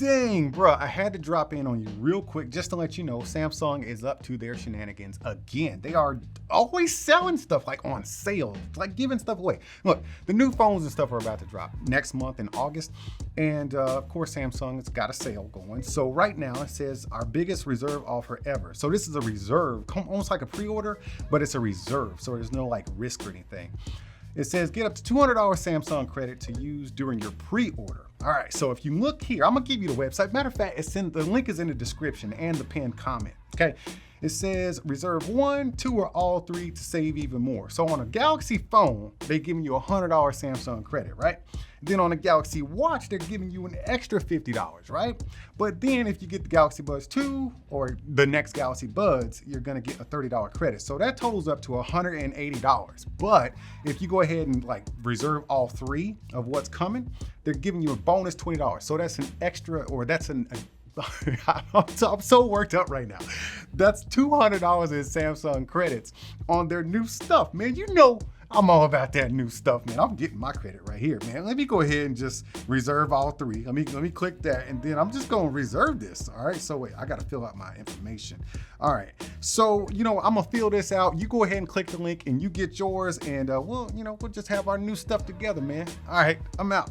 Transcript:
Dang, bro, I had to drop in on you real quick just to let you know Samsung is up to their shenanigans again. They are always selling stuff like on sale, like giving stuff away. Look, the new phones and stuff are about to drop next month in August. And of course, Samsung has got a sale going. So right now it says our biggest reserve offer ever. So this is a reserve, almost like a pre-order, but it's a reserve. So there's no like risk or anything. It says get up to $200 Samsung credit to use during your pre-order. All right, so if you look here, I'm gonna give you the website. Matter of fact, the link is in the description and the pinned comment, okay? It says reserve 1, 2, or all 3 to save even more. So on a Galaxy phone, they're giving you $100 Samsung credit, right? Then on a Galaxy Watch, they're giving you an extra $50, right? But then if you get the Galaxy Buds 2 or the next Galaxy Buds, you're gonna get a $30 credit. So that totals up to $180. But if you go ahead and like reserve all 3 of what's coming, they're giving you a bonus $20. So that's an extra, or that's I'm so worked up right now. That's $200 in Samsung credits on their new stuff, man. You know I'm all about that new stuff, man. I'm getting my credit right here, man. Let me go ahead and just reserve all 3. Let me click that, and then I'm just gonna reserve this. All right, so wait, I gotta fill out my information. All right, so I'm gonna fill this out. You go ahead and click the link and you get yours, and we'll just have our new stuff together, man. All right, I'm out.